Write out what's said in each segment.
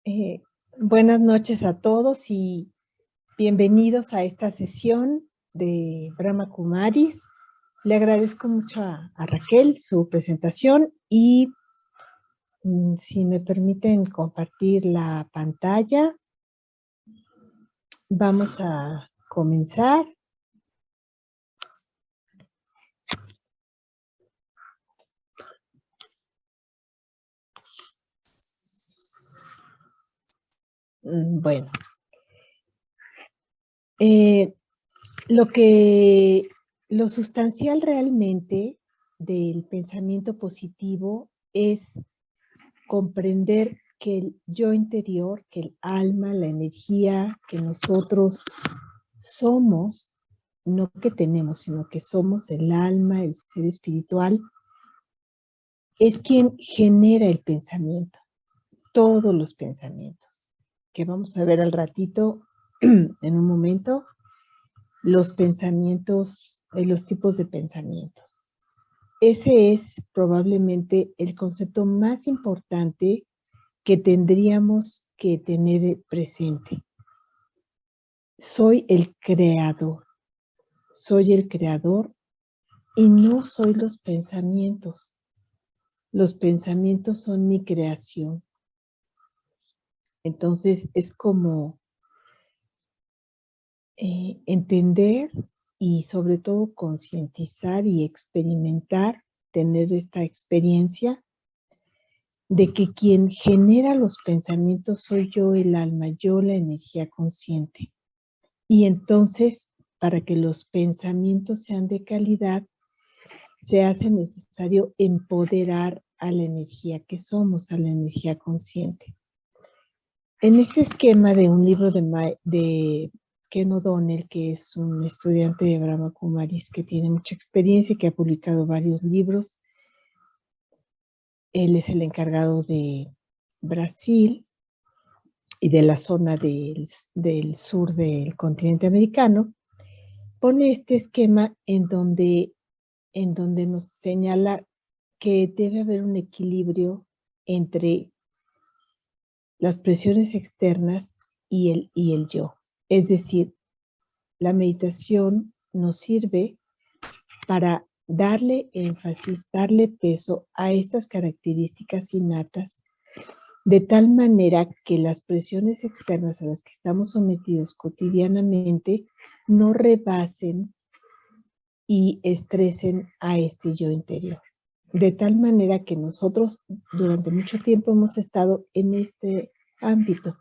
Eh, Buenas noches a todos y bienvenidos a esta sesión de Brahma Kumaris. Le agradezco mucho a Raquel su presentación y si me permiten compartir la pantalla, vamos a comenzar. Bueno, lo sustancial realmente del pensamiento positivo es comprender que el yo interior, que el alma, la energía que nosotros somos, no que tenemos, sino que somos el alma, el ser espiritual, es quien genera el pensamiento, todos los pensamientos, que vamos a ver al ratito, en un momento, los pensamientos, los tipos de pensamientos. Ese es probablemente el concepto más importante que tendríamos que tener presente. Soy el creador y no soy los pensamientos. Los pensamientos son mi creación. Entonces es como entender y sobre todo concientizar y experimentar, tener esta experiencia de que quien genera los pensamientos soy yo, el alma, yo, la energía consciente. Y entonces, para que los pensamientos sean de calidad, se hace necesario empoderar a la energía que somos, a la energía consciente. En este esquema de un libro de Ken O'Donnell, que es un estudiante de Brahma Kumaris que tiene mucha experiencia y que ha publicado varios libros, él es el encargado de Brasil y de la zona del sur del continente americano, pone este esquema en donde nos señala que debe haber un equilibrio entre las presiones externas y el yo. Es decir, la meditación nos sirve para darle énfasis, darle peso a estas características innatas, de tal manera que las presiones externas a las que estamos sometidos cotidianamente no rebasen y estresen a este yo interior. De tal manera que nosotros durante mucho tiempo hemos estado en este ámbito,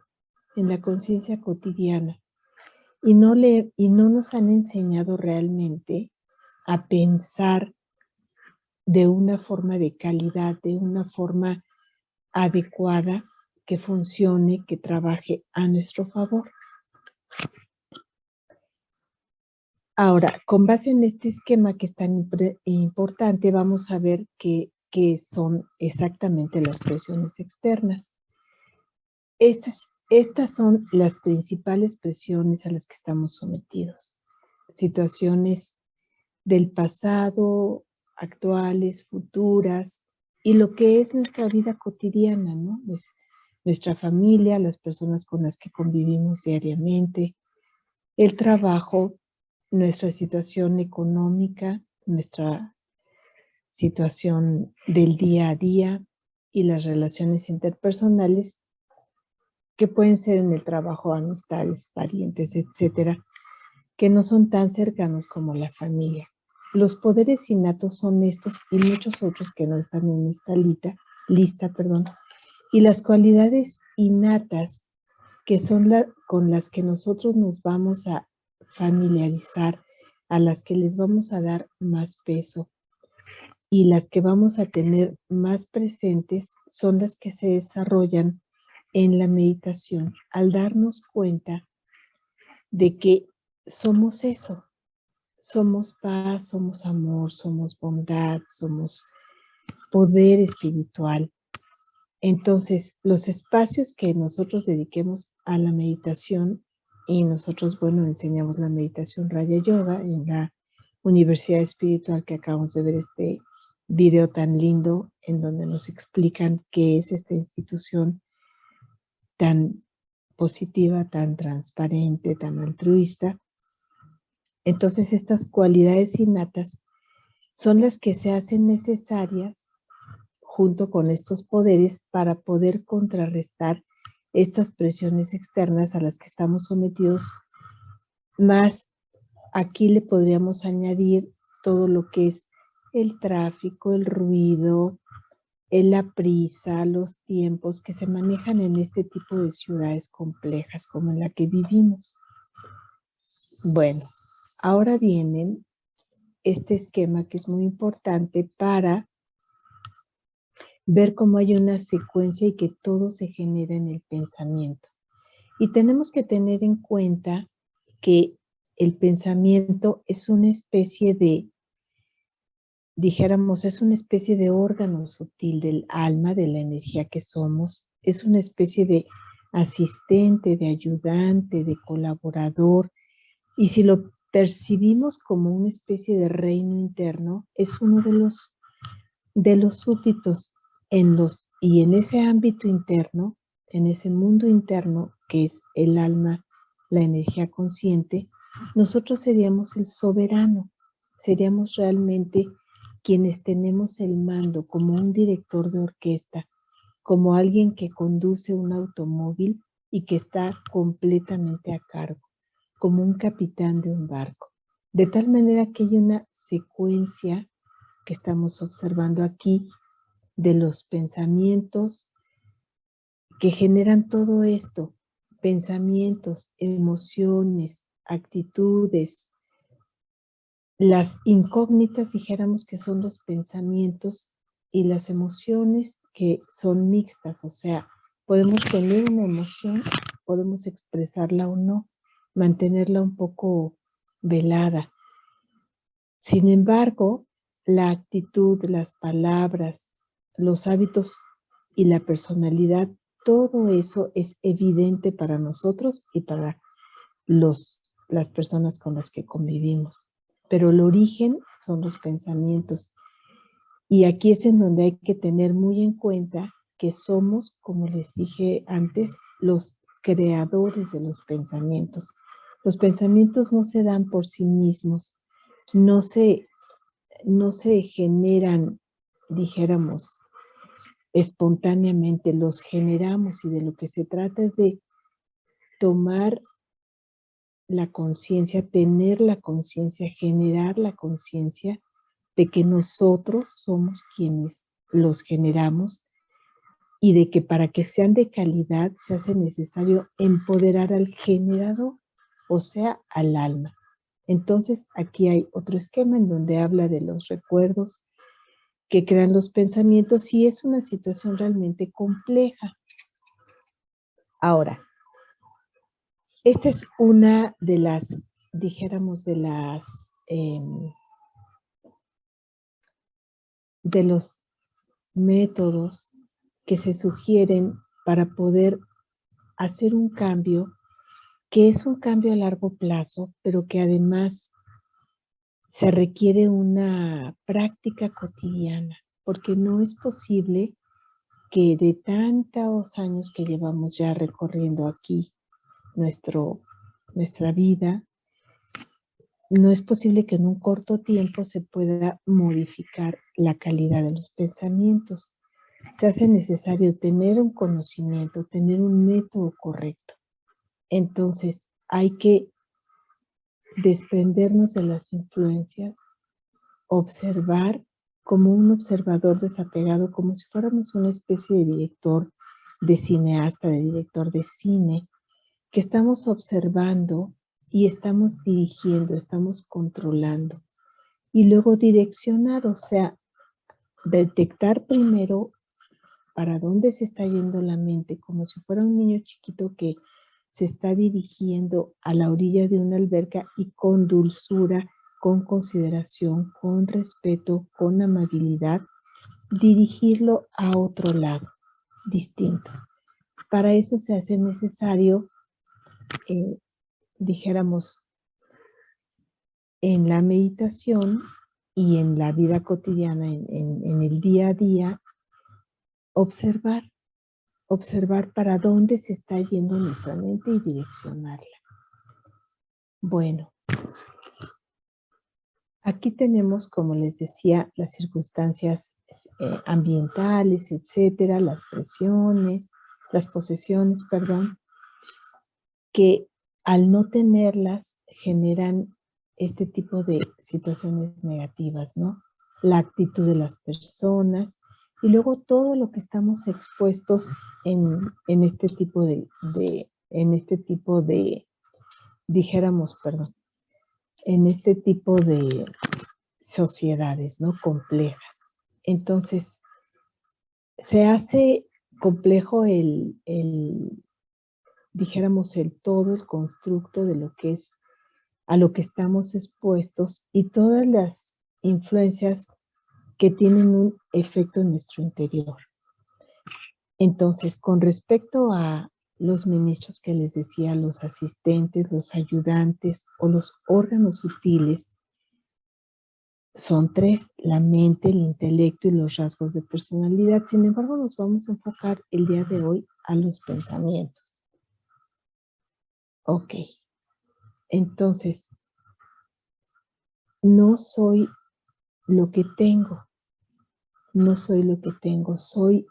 en la conciencia cotidiana, y no nos han enseñado realmente a pensar de una forma de calidad, de una forma adecuada, que funcione, que trabaje a nuestro favor. Ahora, con base en este esquema que es tan importante, vamos a ver qué son exactamente las presiones externas. Estas son las principales presiones a las que estamos sometidos. Situaciones del pasado, actuales, futuras, y lo que es nuestra vida cotidiana, ¿no? Pues nuestra familia, las personas con las que convivimos diariamente, el trabajo, nuestra situación económica, nuestra situación del día a día y las relaciones interpersonales que pueden ser en el trabajo, amistades, parientes, etcétera, que no son tan cercanos como la familia. Los poderes innatos son estos y muchos otros que no están en esta lista, y las cualidades innatas que son con las que nosotros nos vamos a familiarizar, a las que les vamos a dar más peso y las que vamos a tener más presentes son las que se desarrollan en la meditación, al darnos cuenta de que somos eso, somos paz, somos amor, somos bondad, somos poder espiritual. Entonces, los espacios que nosotros dediquemos a la meditación, y nosotros, bueno, enseñamos la meditación Raya Yoga en la Universidad Espiritual, que acabamos de ver este video tan lindo en donde nos explican qué es esta institución tan positiva, tan transparente, tan altruista. Entonces estas cualidades innatas son las que se hacen necesarias junto con estos poderes para poder contrarrestar estas presiones externas a las que estamos sometidos. Más aquí le podríamos añadir todo lo que es el tráfico, el ruido, la prisa, los tiempos que se manejan en este tipo de ciudades complejas como en la que vivimos. Bueno, ahora viene este esquema que es muy importante para ver cómo hay una secuencia y que todo se genera en el pensamiento. Y tenemos que tener en cuenta que el pensamiento es una especie de, dijéramos, es una especie de órgano sutil del alma, de la energía que somos. Es una especie de asistente, de ayudante, de colaborador. Y si lo percibimos como una especie de reino interno, es uno de los súbditos y en ese ámbito interno, en ese mundo interno que es el alma, la energía consciente, nosotros seríamos el soberano, seríamos realmente quienes tenemos el mando como un director de orquesta, como alguien que conduce un automóvil y que está completamente a cargo, como un capitán de un barco. De tal manera que hay una secuencia que estamos observando aquí de los pensamientos que generan todo esto, pensamientos, emociones, actitudes. Las incógnitas dijéramos que son los pensamientos y las emociones que son mixtas, o sea, podemos tener una emoción, podemos expresarla o no, mantenerla un poco velada. Sin embargo, la actitud, las palabras, los hábitos y la personalidad, todo eso es evidente para nosotros y para las personas con las que convivimos. Pero el origen son los pensamientos. Y aquí es en donde hay que tener muy en cuenta que somos, como les dije antes, los creadores de los pensamientos. Los pensamientos no se dan por sí mismos, no se generan, dijéramos, espontáneamente, los generamos y de lo que se trata es de tomar la conciencia, tener la conciencia, generar la conciencia de que nosotros somos quienes los generamos y de que para que sean de calidad se hace necesario empoderar al generador, o sea, al alma. Entonces, aquí hay otro esquema en donde habla de los recuerdos que crean los pensamientos y es una situación realmente compleja. Ahora, esta es una de las, dijéramos, de los métodos que se sugieren para poder hacer un cambio, que es un cambio a largo plazo, pero que además se requiere una práctica cotidiana, porque no es posible que de tantos años que llevamos ya recorriendo aquí nuestra vida, no es posible que en un corto tiempo se pueda modificar la calidad de los pensamientos. Se hace necesario tener un conocimiento, tener un método correcto. Entonces, hay que desprendernos de las influencias, observar como un observador desapegado, como si fuéramos una especie de director de cineasta, de director de cine, que estamos observando y estamos dirigiendo, estamos controlando. Y luego direccionar, o sea, detectar primero para dónde se está yendo la mente, como si fuera un niño chiquito que se está dirigiendo a la orilla de una alberca y con dulzura, con consideración, con respeto, con amabilidad, dirigirlo a otro lado, distinto. Para eso se hace necesario, dijéramos, en la meditación y en la vida cotidiana, en el día a día, observar observar para dónde se está yendo nuestra mente y direccionarla. Bueno, aquí tenemos, como les decía, las circunstancias ambientales, etcétera, las presiones, las posesiones, perdón, que al no tenerlas generan este tipo de situaciones negativas, ¿no? La actitud de las personas y luego todo lo que estamos expuestos en este tipo dijéramos, perdón, en este tipo de sociedades, ¿no? Complejas. Entonces, se hace complejo dijéramos, el todo, el constructo de lo que es a lo que estamos expuestos y todas las influencias que tienen un efecto en nuestro interior. Entonces, con respecto a los ministros que les decía, los asistentes, los ayudantes o los órganos sutiles, son tres: la mente, el intelecto y los rasgos de personalidad. Sin embargo, nos vamos a enfocar el día de hoy a los pensamientos. Ok, entonces, no soy lo que tengo, no soy lo que tengo, soy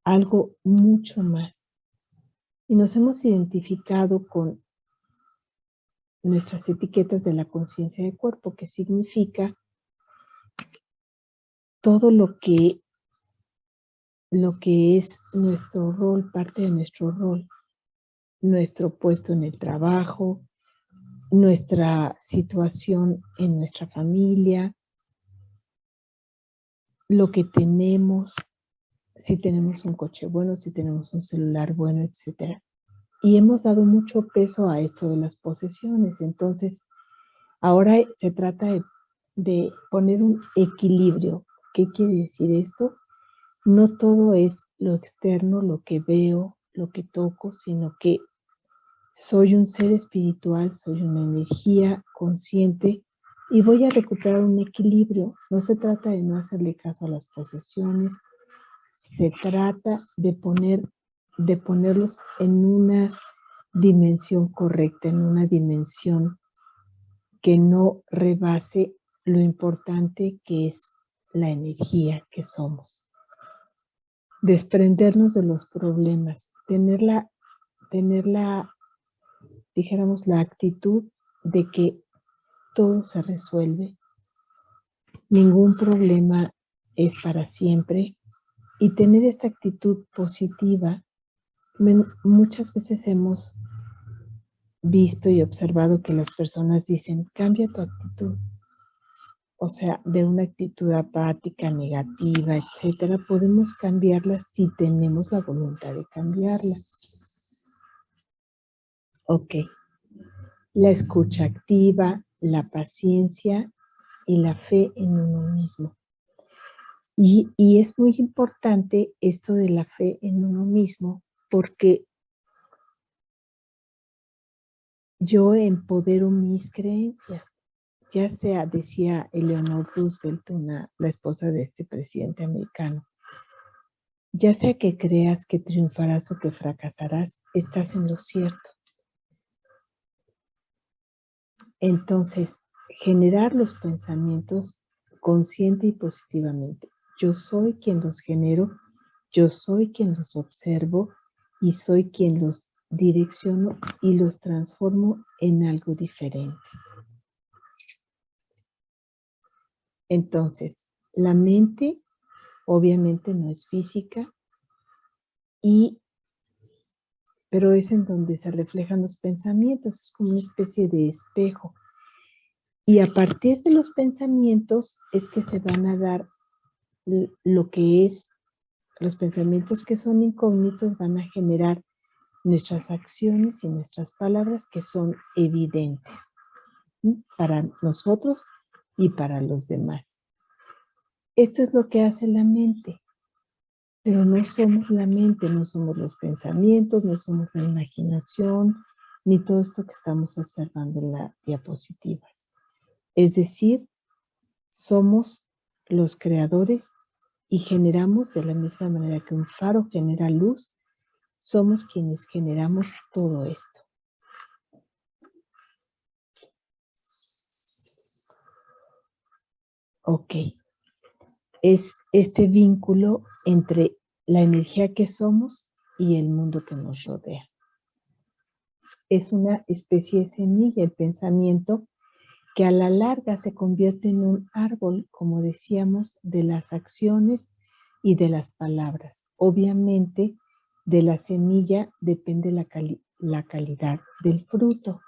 algo mucho más. Y nos hemos identificado con nuestras etiquetas de la conciencia de cuerpo, que significa todo lo que es nuestro rol, parte de nuestro rol, nuestro puesto en el trabajo, nuestra situación en nuestra familia, lo que tenemos, si tenemos un coche bueno, si tenemos un celular bueno, etc. Y hemos dado mucho peso a esto de las posesiones. Entonces, ahora se trata de poner un equilibrio. ¿Qué quiere decir esto? No todo es lo externo, lo que veo, lo que toco, sino que soy un ser espiritual, soy una energía consciente y voy a recuperar un equilibrio. No se trata de no hacerle caso a las posesiones, se trata de ponerlos en una dimensión correcta, en una dimensión que no rebase lo importante que es la energía que somos. Desprendernos de los problemas, tener la, dijéramos, la actitud de que todo se resuelve, ningún problema es para siempre, y tener esta actitud positiva. Muchas veces hemos visto y observado que las personas dicen, cambia tu actitud. O sea, de una actitud apática, negativa, etcétera, podemos cambiarla si tenemos la voluntad de cambiarla. Ok. La escucha activa, la paciencia y la fe en uno mismo. Y es muy importante esto de la fe en uno mismo, porque yo empodero mis creencias. Ya sea, decía Eleanor Roosevelt, la esposa de este presidente americano, ya sea que creas que triunfarás o que fracasarás, estás en lo cierto. Entonces, generar los pensamientos consciente y positivamente. Yo soy quien los genero, yo soy quien los observo y soy quien los direcciono y los transformo en algo diferente. Entonces, la mente obviamente no es física, pero es en donde se reflejan los pensamientos, es como una especie de espejo. Y a partir de los pensamientos es que se van a dar lo que es, los pensamientos que son incógnitos van a generar nuestras acciones y nuestras palabras que son evidentes, ¿sí? Para nosotros y para los demás. Esto es lo que hace la mente, pero no somos la mente, no somos los pensamientos, no somos la imaginación, ni todo esto que estamos observando en las diapositivas. Es decir, somos los creadores y generamos de la misma manera que un faro genera luz, somos quienes generamos todo esto. Ok, es este vínculo entre la energía que somos y el mundo que nos rodea. Es una especie de semilla, el pensamiento, que a la larga se convierte en un árbol, como decíamos, de las acciones y de las palabras. Obviamente, de la semilla depende la calidad del fruto.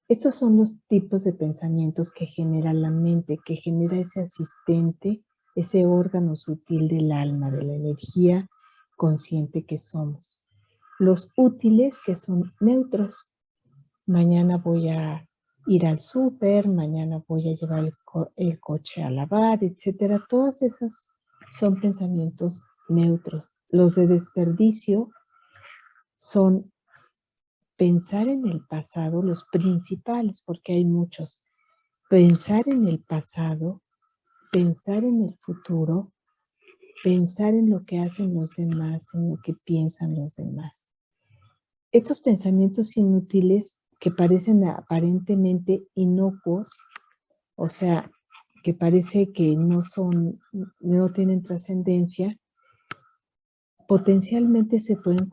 Estos son los tipos de pensamientos que genera la mente, que genera ese asistente, ese órgano sutil del alma, de la energía consciente que somos. Los útiles, que son neutros. Mañana voy a ir al súper, mañana voy a llevar el coche a lavar, etcétera. Todos esos son pensamientos neutros. Los de desperdicio son pensar en el pasado, los principales, porque hay muchos. Pensar en el pasado, pensar en el futuro, pensar en lo que hacen los demás, en lo que piensan los demás. Estos pensamientos inútiles que parecen aparentemente inocuos, o sea, que parece que no tienen trascendencia, potencialmente se pueden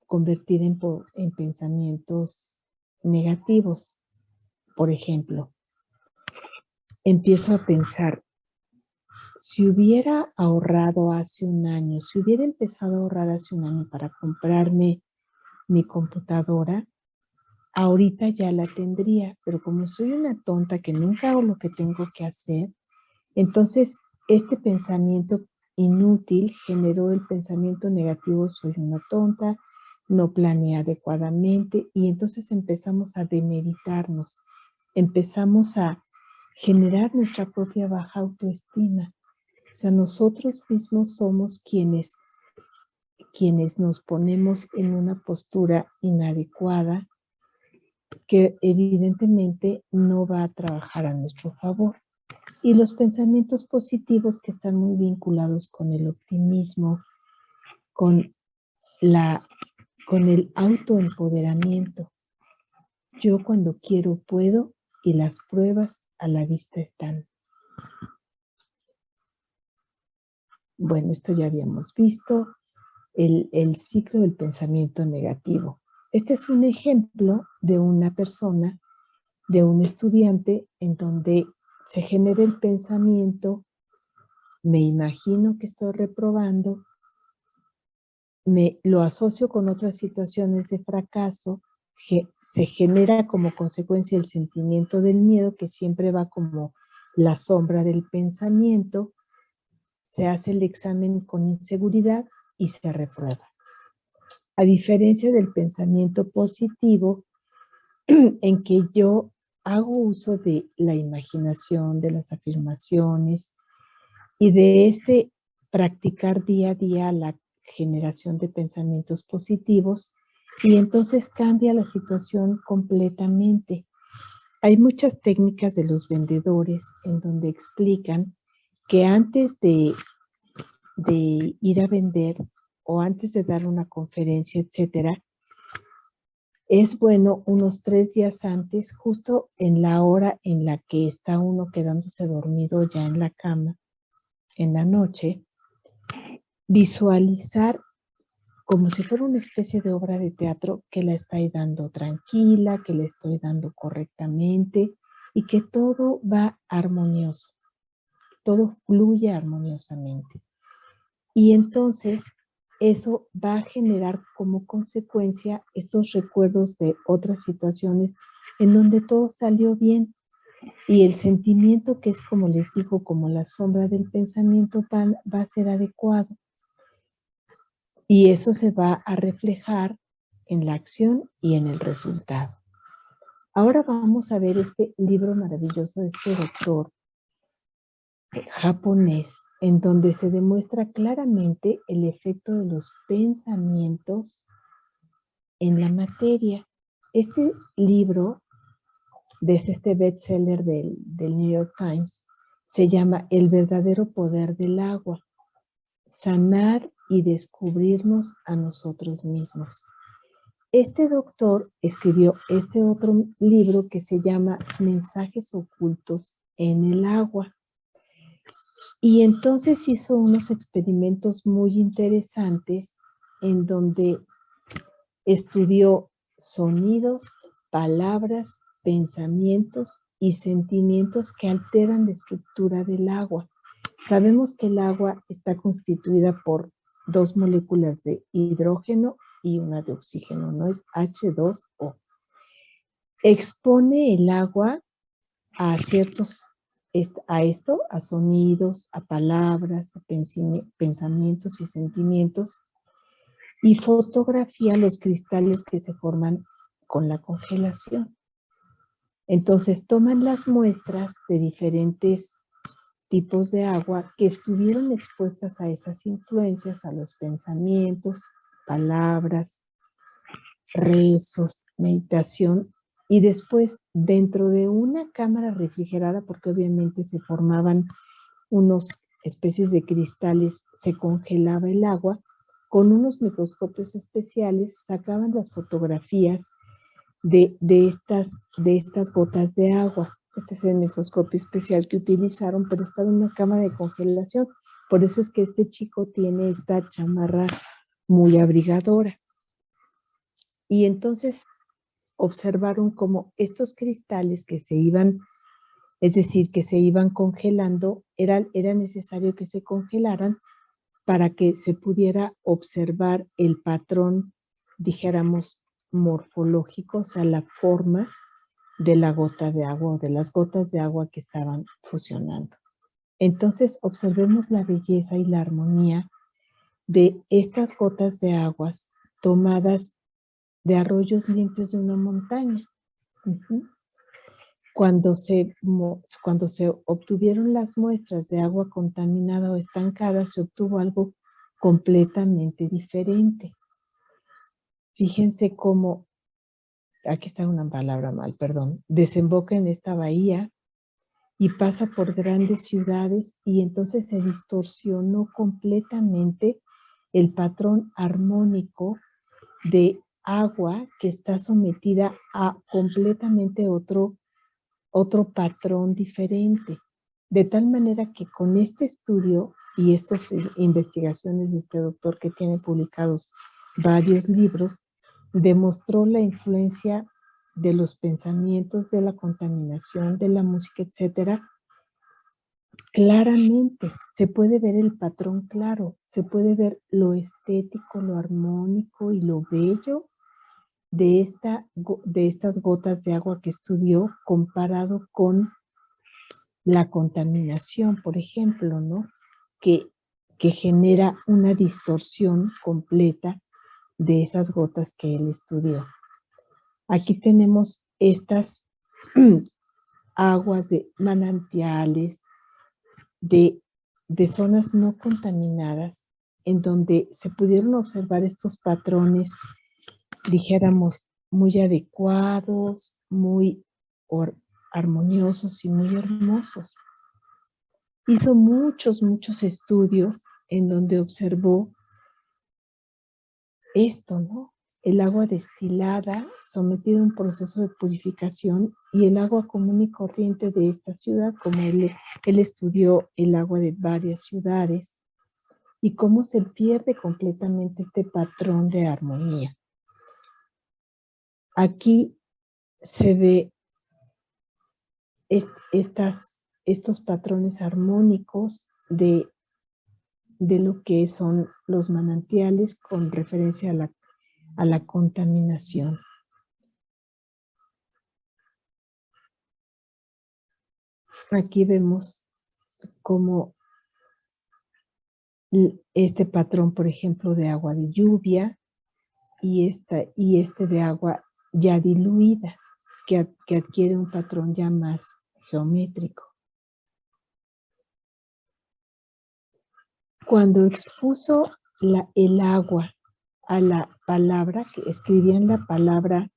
convertir en pensamientos negativos. Por ejemplo, empiezo a pensar, si hubiera ahorrado hace un año, si hubiera empezado a ahorrar hace un año para comprarme mi computadora, ahorita ya la tendría, pero como soy una tonta que nunca hago lo que tengo que hacer, entonces este pensamiento inútil generó el pensamiento negativo, soy una tonta, no planeé adecuadamente, y entonces empezamos a demeritarnos, empezamos a generar nuestra propia baja autoestima. O sea, nosotros mismos somos quienes nos ponemos en una postura inadecuada que evidentemente no va a trabajar a nuestro favor. Y los pensamientos positivos, que están muy vinculados con el optimismo, con el autoempoderamiento. Yo cuando quiero puedo, y las pruebas a la vista están. Bueno, esto ya habíamos visto, el ciclo del pensamiento negativo. Este es un ejemplo de una persona, de un estudiante, en donde se genera el pensamiento, me imagino que estoy reprobando, lo asocio con otras situaciones de fracaso, se genera como consecuencia el sentimiento del miedo, que siempre va como la sombra del pensamiento, se hace el examen con inseguridad y se reprueba. A diferencia del pensamiento positivo, en que yo hago uso de la imaginación, de las afirmaciones y de practicar día a día la generación de pensamientos positivos, y entonces cambia la situación completamente. Hay muchas técnicas de los vendedores en donde explican que antes de ir a vender o antes de dar una conferencia, etcétera, es bueno unos 3 días antes, justo en la hora en la que está uno quedándose dormido ya en la cama, en la noche, visualizar como si fuera una especie de obra de teatro, que la estoy dando tranquila, que la estoy dando correctamente y que todo va armonioso, todo fluye armoniosamente. Y entonces eso va a generar como consecuencia estos recuerdos de otras situaciones en donde todo salió bien, y el sentimiento, que es, como les digo, como la sombra del pensamiento, va a ser adecuado. Y eso se va a reflejar en la acción y en el resultado. Ahora vamos a ver este libro maravilloso de este doctor japonés, en donde se demuestra claramente el efecto de los pensamientos en la materia. Este libro, desde este bestseller del New York Times, Se llama El verdadero poder del agua, sanar y descubrirnos a nosotros mismos. Este doctor escribió este otro libro que se llama Mensajes ocultos en el agua. Y entonces hizo unos experimentos muy interesantes en donde estudió sonidos, palabras, pensamientos y sentimientos que alteran la estructura del agua. Sabemos que el agua está constituida por 2 moléculas de hidrógeno y una de oxígeno, ¿no? Es H2O. Expone el agua a a sonidos, a palabras, a pensamientos y sentimientos, y fotografía los cristales que se forman con la congelación. Entonces toman las muestras de diferentes tipos de agua que estuvieron expuestas a esas influencias, a los pensamientos, palabras, rezos, meditación, y después dentro de una cámara refrigerada, porque obviamente se formaban unos especies de cristales, se congelaba el agua, con unos microscopios especiales sacaban las fotografías de estas gotas de agua. Este es el microscopio especial que utilizaron, pero estaba en una cámara de congelación. Por eso es que este chico tiene esta chamarra muy abrigadora. Y entonces observaron cómo estos cristales que se iban, es decir, que se iban congelando, era necesario que se congelaran para que se pudiera observar el patrón, dijéramos, morfológico, o sea, la forma de la gota de agua o de las gotas de agua que estaban fusionando. Entonces, observemos la belleza y la armonía de estas gotas de aguas tomadas de arroyos limpios de una montaña. Cuando se obtuvieron las muestras de agua contaminada o estancada, se obtuvo algo completamente diferente. Fíjense cómo, aquí está una palabra mal, perdón, desemboca en esta bahía y pasa por grandes ciudades, y entonces se distorsionó completamente el patrón armónico de agua que está sometida a completamente otro patrón diferente. De tal manera que con este estudio y estas investigaciones de este doctor, que tiene publicados varios libros, demostró la influencia de los pensamientos, de la contaminación, de la música, etcétera. Claramente se puede ver el patrón claro, se puede ver lo estético, lo armónico y lo bello de estas gotas de agua que estudió, comparado con la contaminación, por ejemplo, ¿no? Que genera una distorsión completa de esas gotas que él estudió. Aquí tenemos estas aguas de manantiales, de zonas no contaminadas, en donde se pudieron observar estos patrones, dijéramos, muy adecuados, muy armoniosos y muy hermosos. Hizo muchos estudios en donde observó esto, ¿no? El agua destilada sometida a un proceso de purificación, y el agua común y corriente de esta ciudad, como él estudió el agua de varias ciudades, y cómo se pierde completamente este patrón de armonía. Aquí se ve estos patrones armónicos de lo que son los manantiales con referencia a la contaminación. Aquí vemos cómo este patrón, por ejemplo, de agua de lluvia, y este de agua ya diluida, que adquiere un patrón ya más geométrico. Cuando expuso el agua a la palabra, que escribían la palabra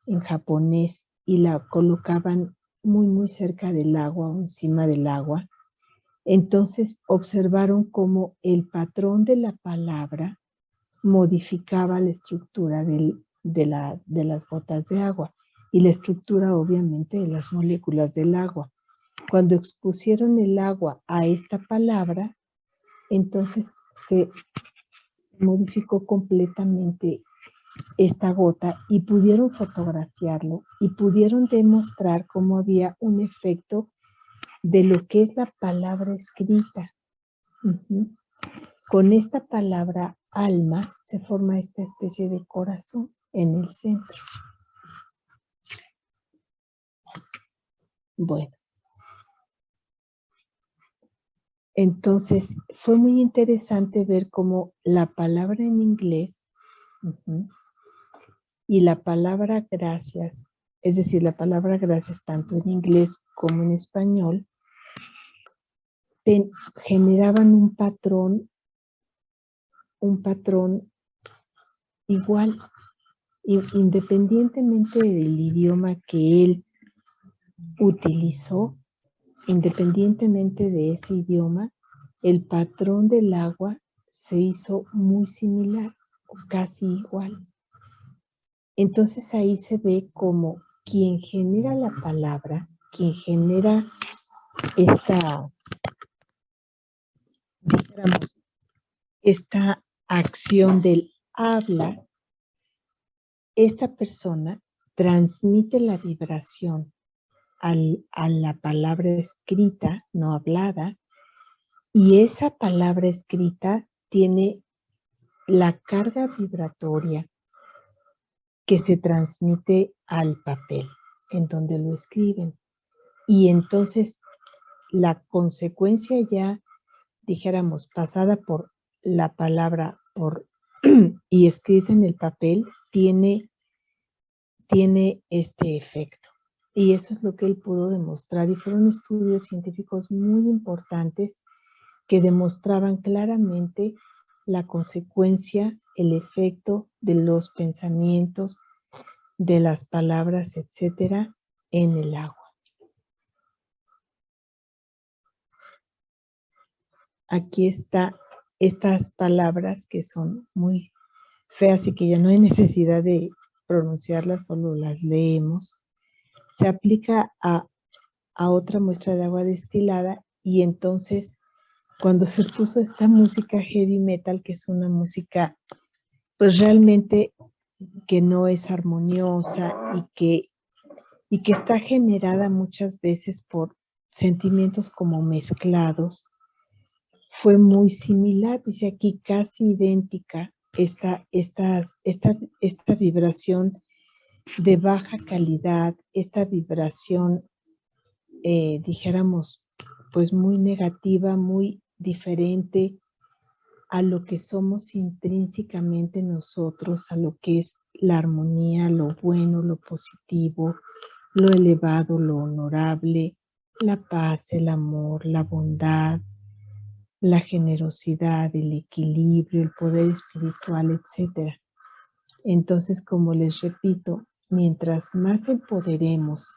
en japonés y la colocaban muy cerca del agua o encima del agua, Entonces observaron cómo el patrón de la palabra modificaba la estructura de las gotas de agua y la estructura obviamente de las moléculas del agua. Cuando expusieron el agua a esta palabra, entonces se modificó completamente esta gota y pudieron fotografiarlo y pudieron demostrar cómo había un efecto de lo que es la palabra escrita. Con esta palabra alma se forma esta especie de corazón en el centro. Bueno, entonces fue muy interesante ver cómo la palabra en inglés y la palabra gracias, es decir, la palabra gracias tanto en inglés como en español, generaban un patrón igual, independientemente del idioma que él utilizó, independientemente de ese idioma, el patrón del agua se hizo muy similar o casi igual. Entonces ahí se ve como quien genera la palabra, quien genera esta acción del habla, esta persona transmite la vibración a la palabra escrita, no hablada, y esa palabra escrita tiene la carga vibratoria que se transmite al papel en donde lo escriben. Y entonces la consecuencia ya, dijéramos, pasada por la palabra y escrita en el papel, tiene este efecto. Y eso es lo que él pudo demostrar. Y fueron estudios científicos muy importantes que demostraban claramente la consecuencia, el efecto de los pensamientos, de las palabras, etcétera, en el agua. Aquí está estas palabras que son muy feas y que ya no hay necesidad de pronunciarlas, solo las leemos. Se aplica a otra muestra de agua destilada y entonces cuando se puso esta música heavy metal, que es una música pues realmente que no es armoniosa y que está generada muchas veces por sentimientos como mezclados, fue muy similar, dice aquí casi idéntica esta vibración de baja calidad, esta vibración, dijéramos, pues muy negativa, muy diferente a lo que somos intrínsecamente nosotros, a lo que es la armonía, lo bueno, lo positivo, lo elevado, lo honorable, la paz, el amor, la bondad, la generosidad, el equilibrio, el poder espiritual, etc. Entonces, como les repito, mientras más empoderemos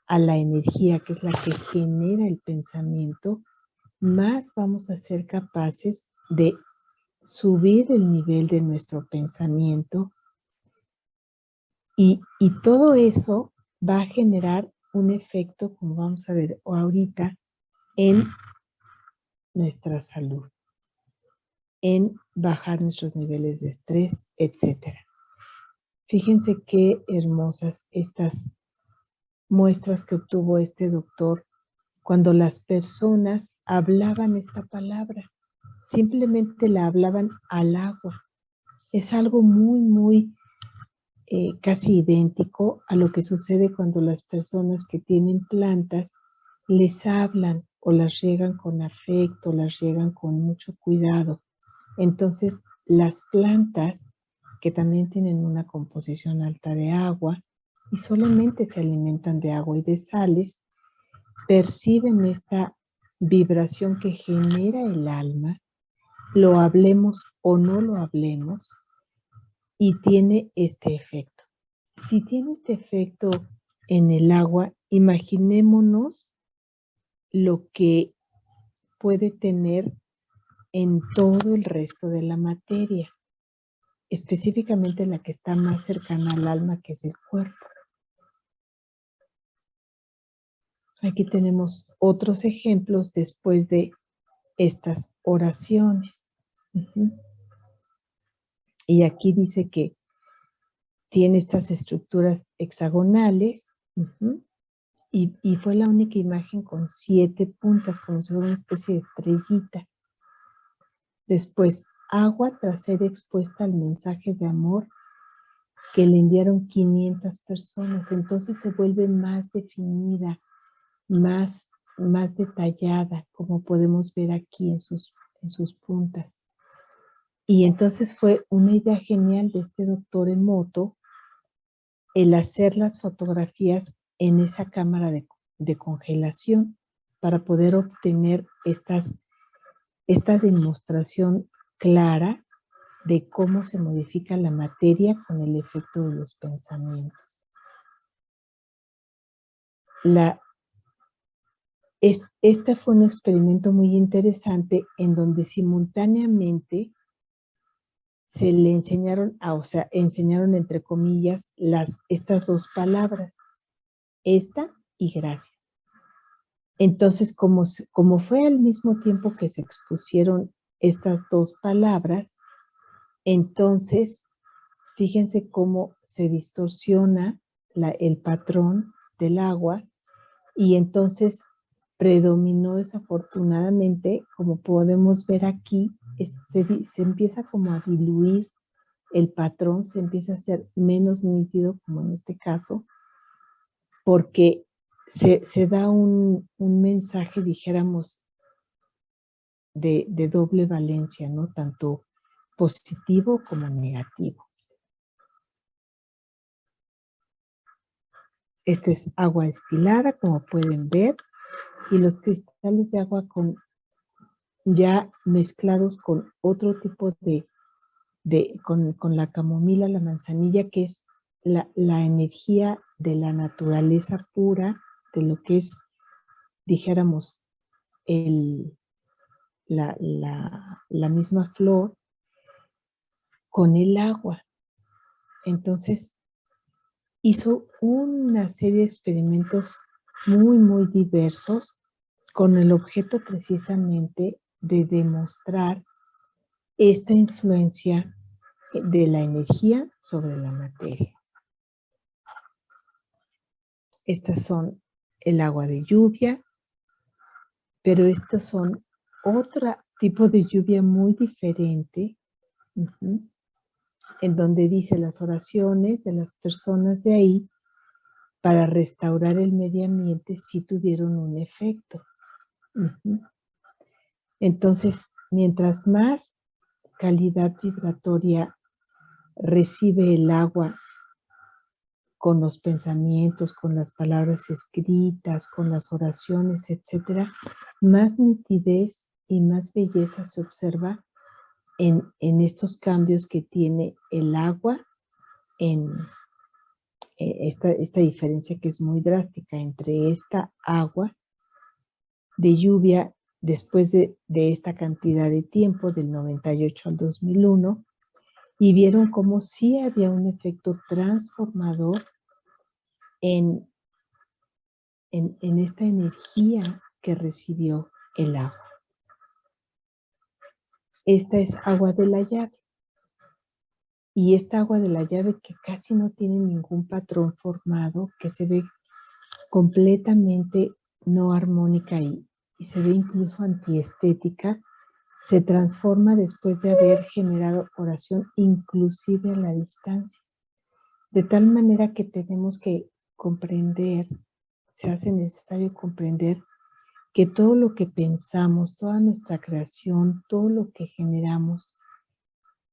a la energía que es la que genera el pensamiento, más vamos a ser capaces de subir el nivel de nuestro pensamiento y todo eso va a generar un efecto, como vamos a ver ahorita, en nuestra salud, en bajar nuestros niveles de estrés, etc. Fíjense qué hermosas estas muestras que obtuvo este doctor cuando las personas hablaban esta palabra. Simplemente la hablaban al agua. Es algo muy casi idéntico a lo que sucede cuando las personas que tienen plantas les hablan o las riegan con afecto, las riegan con mucho cuidado. Entonces, las plantas, que también tienen una composición alta de agua y solamente se alimentan de agua y de sales, perciben esta vibración que genera el alma, lo hablemos o no lo hablemos, y tiene este efecto. Si tiene este efecto en el agua, imaginémonos lo que puede tener en todo el resto de la materia, específicamente la que está más cercana al alma, que es el cuerpo. Aquí tenemos otros ejemplos después de estas oraciones. Y aquí dice que tiene estas estructuras hexagonales, y fue la única imagen con 7 puntas, como si fuera una especie de estrellita. Después, agua tras ser expuesta al mensaje de amor que le enviaron 500 personas. Entonces se vuelve más definida, más detallada, como podemos ver aquí en sus puntas. Y entonces fue una idea genial de este doctor Emoto el hacer las fotografías en esa cámara de congelación para poder obtener esta demostración clara de cómo se modifica la materia con el efecto de los pensamientos. Este fue un experimento muy interesante en donde simultáneamente se le enseñaron, enseñaron entre comillas estas 2 palabras, esta y gracias. Entonces, como fue al mismo tiempo que se expusieron estas 2 palabras, entonces, fíjense cómo se distorsiona el patrón del agua, y entonces predominó desafortunadamente, como podemos ver aquí, se empieza como a diluir el patrón, se empieza a hacer menos nítido, como en este caso, porque se da un mensaje, dijéramos, de doble valencia, ¿no? Tanto positivo como negativo. Esta es agua destilada, como pueden ver, y los cristales de agua ya mezclados con otro tipo con la camomila, la manzanilla, que es la energía de la naturaleza pura, de lo que es, dijéramos, la misma flor, con el agua. Entonces, hizo una serie de experimentos muy, muy diversos con el objeto precisamente de demostrar esta influencia de la energía sobre la materia. Estas son el agua de lluvia, pero estos son otro tipo de lluvia muy diferente, en donde dice las oraciones de las personas de ahí para restaurar el medio ambiente sí tuvieron un efecto. Entonces, mientras más calidad vibratoria recibe el agua con los pensamientos, con las palabras escritas, con las oraciones, etcétera, más nitidez y más belleza se observa en estos cambios que tiene el agua, en esta diferencia que es muy drástica entre esta agua de lluvia después de esta cantidad de tiempo, del 98 al 2001, y vieron cómo sí había un efecto transformador en esta energía que recibió el agua. Esta es agua de la llave. Y esta agua de la llave, que casi no tiene ningún patrón formado, que se ve completamente no armónica y se ve incluso antiestética, se transforma después de haber generado oración inclusive a la distancia. De tal manera que tenemos que comprender, se hace necesario comprender que todo lo que pensamos, toda nuestra creación, todo lo que generamos,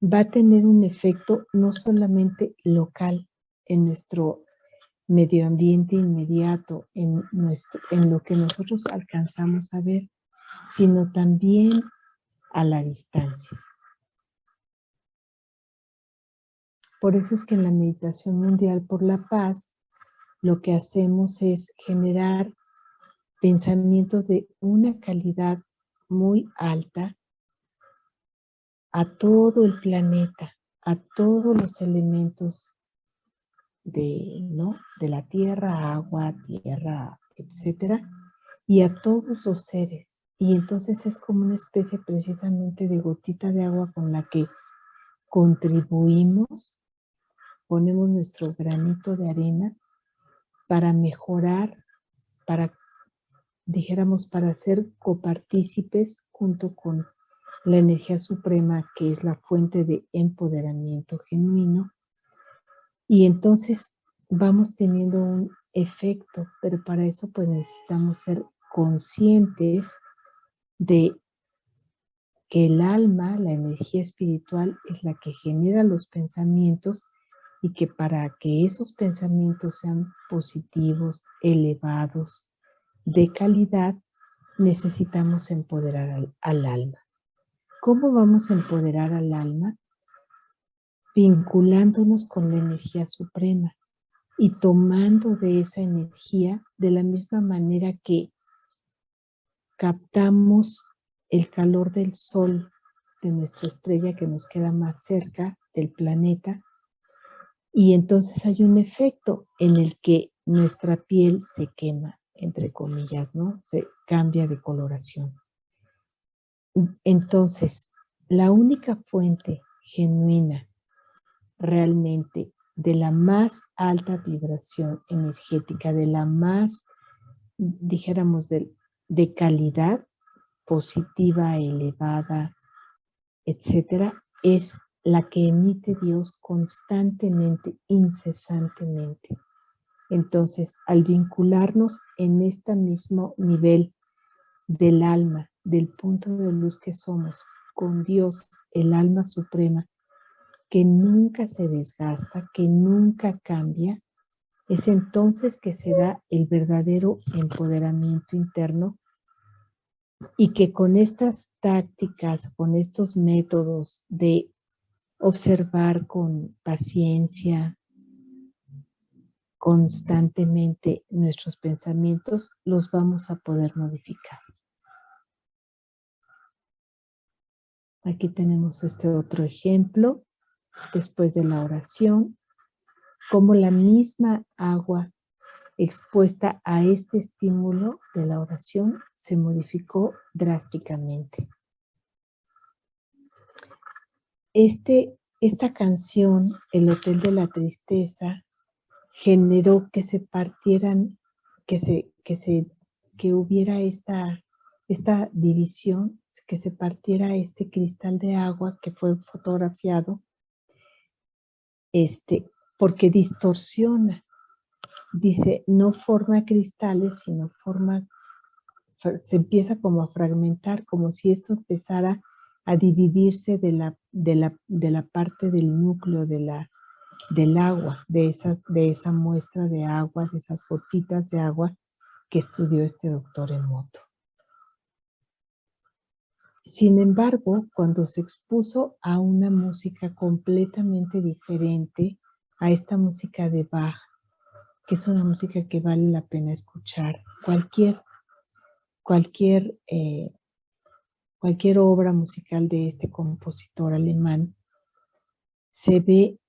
va a tener un efecto no solamente local en nuestro medio ambiente inmediato, en lo que nosotros alcanzamos a ver, sino también a la distancia. Por eso es que en la Meditación Mundial por la Paz, lo que hacemos es generar pensamientos de una calidad muy alta a todo el planeta, a todos los elementos de la tierra, agua, tierra, etcétera, y a todos los seres. Y entonces es como una especie precisamente de gotita de agua con la que contribuimos, ponemos nuestro granito de arena para mejorar, para, dijéramos, para ser copartícipes junto con la energía suprema, que es la fuente de empoderamiento genuino. Y entonces vamos teniendo un efecto, pero para eso pues necesitamos ser conscientes de que el alma, la energía espiritual, es la que genera los pensamientos y que para que esos pensamientos sean positivos, elevados, de calidad, necesitamos empoderar al alma. ¿Cómo vamos a empoderar al alma? Vinculándonos con la energía suprema y tomando de esa energía de la misma manera que captamos el calor del sol, de nuestra estrella que nos queda más cerca del planeta, y entonces hay un efecto en el que nuestra piel se quema, entre comillas, ¿no? Se cambia de coloración. Entonces, la única fuente genuina realmente de la más alta vibración energética, de la más, dijéramos, de calidad positiva, elevada, etcétera, es la que emite Dios constantemente, incesantemente. Entonces, al vincularnos en este mismo nivel del alma, del punto de luz que somos, con Dios, el alma suprema, que nunca se desgasta, que nunca cambia, es entonces que se da el verdadero empoderamiento interno y que con estas tácticas, con estos métodos de observar con paciencia constantemente nuestros pensamientos, los vamos a poder modificar. Aquí tenemos este otro ejemplo, después de la oración, como la misma agua expuesta a este estímulo de la oración se modificó drásticamente. Esta canción, El Hotel de la Tristeza, generó que se partieran, que hubiera esta división, que se partiera este cristal de agua que fue fotografiado, porque distorsiona. Dice, no forma cristales, sino se empieza como a fragmentar, como si esto empezara a dividirse de la parte del núcleo del agua, de esa muestra de agua, de esas gotitas de agua que estudió este doctor Emoto. Sin embargo, cuando se expuso a una música completamente diferente, a esta música de Bach, que es una música que vale la pena escuchar, cualquier obra musical de este compositor alemán, se ve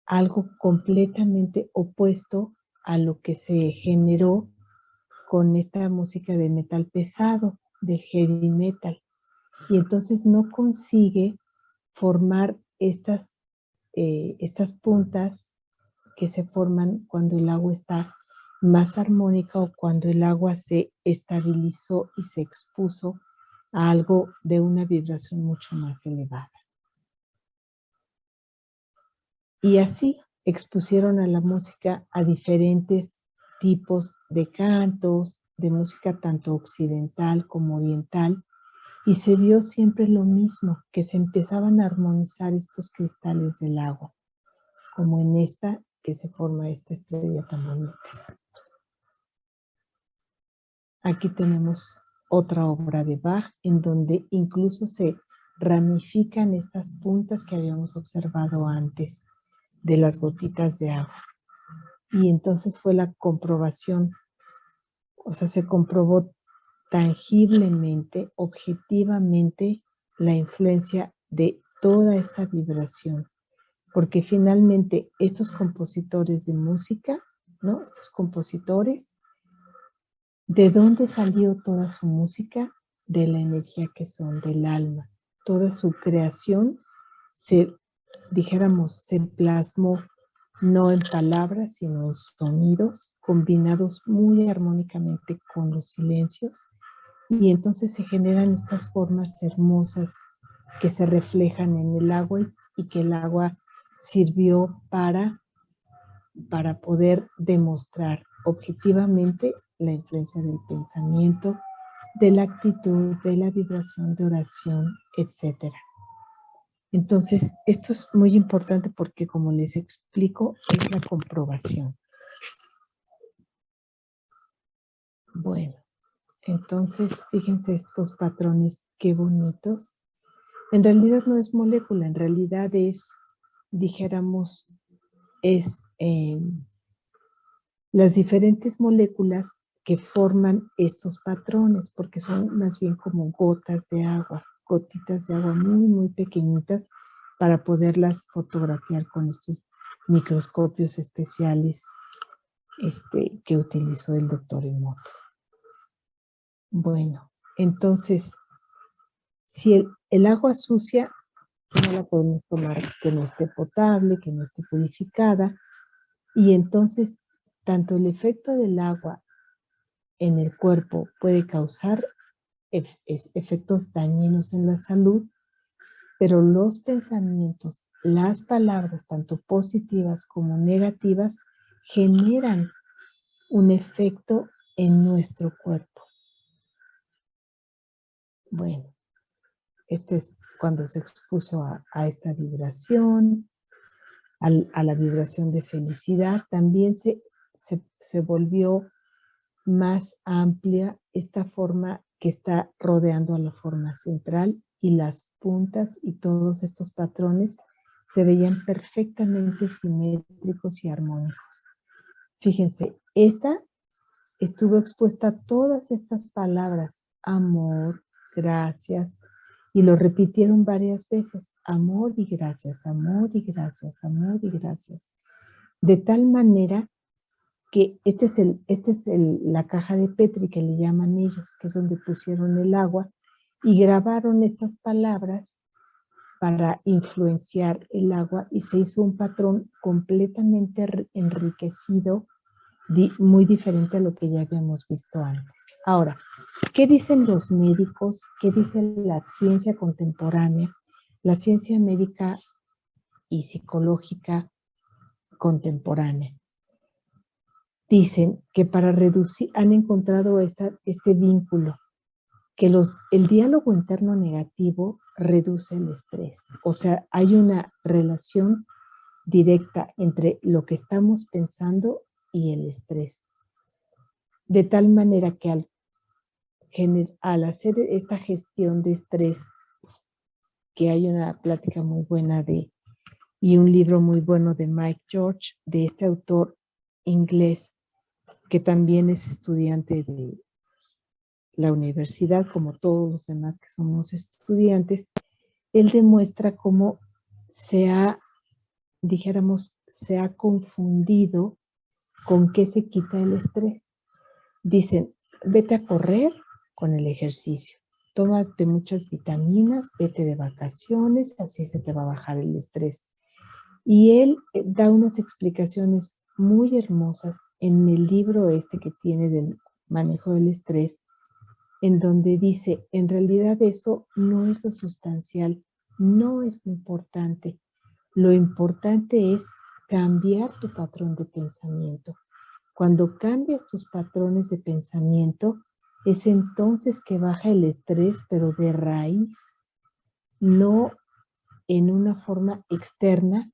algo completamente opuesto a lo que se generó con esta música de metal pesado, de heavy metal. Y entonces no consigue formar estas puntas que se forman cuando el agua está más armónica o cuando el agua se estabilizó y se expuso a algo de una vibración mucho más elevada. Y así expusieron a la música a diferentes tipos de cantos, de música tanto occidental como oriental, y se vio siempre lo mismo, que se empezaban a armonizar estos cristales del agua, como en esta que se forma esta estrella tan bonita. Aquí tenemos otra obra de Bach en donde incluso se ramifican estas puntas que habíamos observado antes de las gotitas de agua. Y entonces fue la comprobación, o sea, se comprobó tangiblemente, objetivamente, la influencia de toda esta vibración. Porque finalmente estos compositores de música, ¿no? Estos compositores, ¿de dónde salió toda su música? De la energía que son, del alma. Toda su creación se plasmó no en palabras, sino en sonidos, combinados muy armónicamente con los silencios. Y entonces se generan estas formas hermosas que se reflejan en el agua y que el agua sirvió para poder demostrar objetivamente la influencia del pensamiento, de la actitud, de la vibración de oración, etc. Entonces, esto es muy importante porque, como les explico, es la comprobación. Bueno, entonces, fíjense estos patrones, qué bonitos. En realidad no es molécula, en realidad es, dijéramos, es las diferentes moléculas que forman estos patrones, porque son más bien como gotas de agua, gotitas de agua muy, muy pequeñitas para poderlas fotografiar con estos microscopios especiales que utilizó el doctor Emoto. Bueno, entonces, si el agua sucia no la podemos tomar que no esté potable, que no esté purificada, y entonces tanto el efecto del agua en el cuerpo puede causar efectos dañinos en la salud, pero los pensamientos, las palabras, tanto positivas como negativas, generan un efecto en nuestro cuerpo. Bueno, este es cuando se expuso a esta vibración, a la vibración de felicidad. También se volvió más amplia esta forma que está rodeando a la forma central, y las puntas y todos estos patrones se veían perfectamente simétricos y armónicos. Fíjense, esta estuvo expuesta a todas estas palabras: amor, gracias, y lo repitieron varias veces: amor y gracias, amor y gracias, amor y gracias. De tal manera que esta es la caja de Petri que le llaman ellos, que es donde pusieron el agua y grabaron estas palabras para influenciar el agua, y se hizo un patrón completamente enriquecido, muy diferente a lo que ya habíamos visto antes. Ahora, ¿qué dicen los médicos? ¿Qué dice la ciencia contemporánea? La ciencia médica y psicológica contemporánea. Dicen que para reducir, han encontrado este vínculo, que el diálogo interno negativo reduce el estrés. O sea, hay una relación directa entre lo que estamos pensando y el estrés. De tal manera que al hacer esta gestión de estrés, que hay una plática muy buena y un libro muy bueno de Mike George, de este autor inglés, que también es estudiante de la universidad, como todos los demás que somos estudiantes. Él demuestra cómo se ha confundido con qué se quita el estrés. Dicen, vete a correr con el ejercicio, tómate muchas vitaminas, vete de vacaciones, así se te va a bajar el estrés. Y él da unas explicaciones muy hermosas en el libro que tiene del manejo del estrés, en donde dice, en realidad eso no es lo sustancial, no es lo importante. Lo importante es cambiar tu patrón de pensamiento. Cuando cambias tus patrones de pensamiento, es entonces que baja el estrés, pero de raíz, no en una forma externa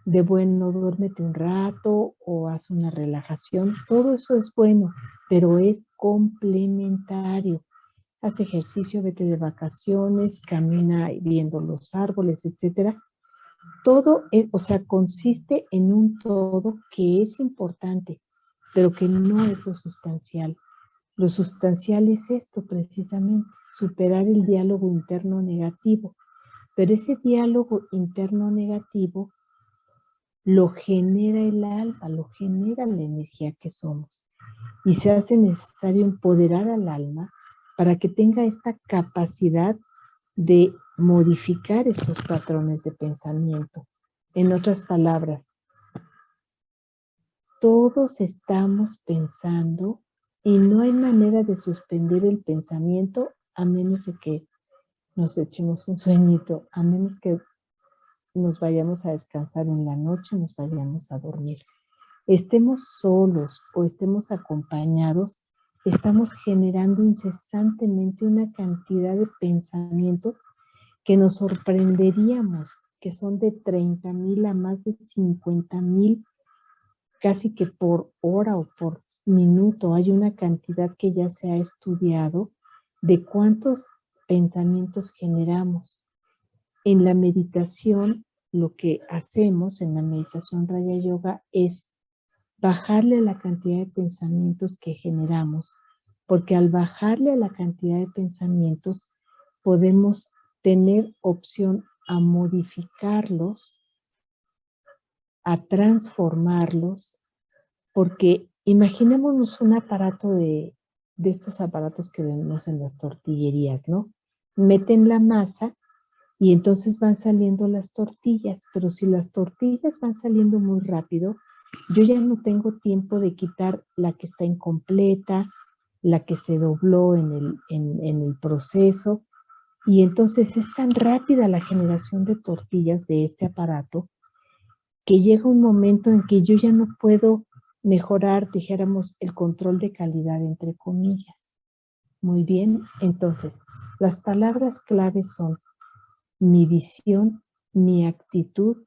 de, bueno, duérmete un rato o haz una relajación. Todo eso es bueno, pero es complementario. Haz ejercicio, vete de vacaciones, camina viendo los árboles, etcétera. Todo, consiste en un todo que es importante, pero que no es lo sustancial. Lo sustancial es esto precisamente, superar el diálogo interno negativo. Pero ese diálogo interno negativo lo genera el alma, lo genera la energía que somos. Y se hace necesario empoderar al alma para que tenga esta capacidad de modificar estos patrones de pensamiento. En otras palabras, todos estamos pensando y no hay manera de suspender el pensamiento a menos de que nos echemos un sueñito, a menos que nos vayamos a descansar en la noche, nos vayamos a dormir. Estemos solos o estemos acompañados, estamos generando incesantemente una cantidad de pensamientos que nos sorprenderíamos, que son de 30,000 a más de 50,000, casi que por hora o por minuto. Hay una cantidad que ya se ha estudiado de cuántos pensamientos generamos. En la meditación, lo que hacemos en la meditación Raya Yoga es bajarle a la cantidad de pensamientos que generamos, porque al bajarle a la cantidad de pensamientos podemos tener opción a modificarlos, a transformarlos, porque imaginémonos un aparato de estos aparatos que vemos en las tortillerías, ¿no? Meten la masa y entonces van saliendo las tortillas, pero si las tortillas van saliendo muy rápido, yo ya no tengo tiempo de quitar la que está incompleta, la que se dobló en el proceso, y entonces es tan rápida la generación de tortillas de este aparato que llega un momento en que yo ya no puedo mejorar, dijéramos, el control de calidad, entre comillas. Muy bien, entonces, las palabras claves son mi visión, mi actitud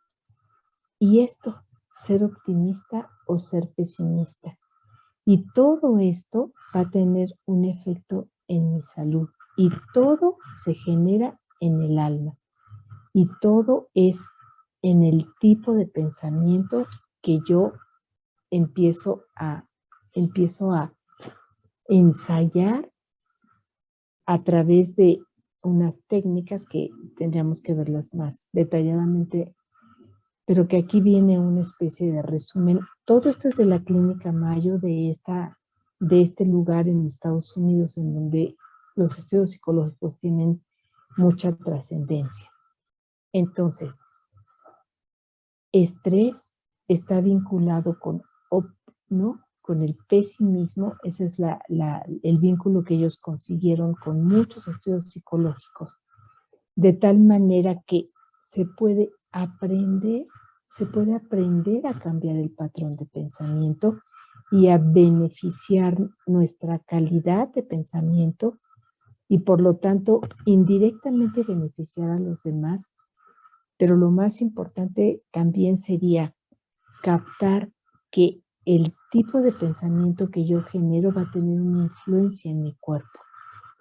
y esto, ser optimista o ser pesimista. Y todo esto va a tener un efecto en mi salud y todo se genera en el alma y todo es en el tipo de pensamiento que yo empiezo a ensayar a través de unas técnicas que tendríamos que verlas más detalladamente, pero que aquí viene una especie de resumen. Todo esto es de la Clínica Mayo, de este lugar en Estados Unidos, en donde los estudios psicológicos tienen mucha trascendencia. Entonces, estrés está vinculado con, ¿no?, con el pesimismo. Ese es el vínculo que ellos consiguieron con muchos estudios psicológicos, de tal manera que se puede aprender a cambiar el patrón de pensamiento y a beneficiar nuestra calidad de pensamiento y por lo tanto indirectamente beneficiar a los demás. Pero lo más importante también sería captar que el tipo de pensamiento que yo genero va a tener una influencia en mi cuerpo.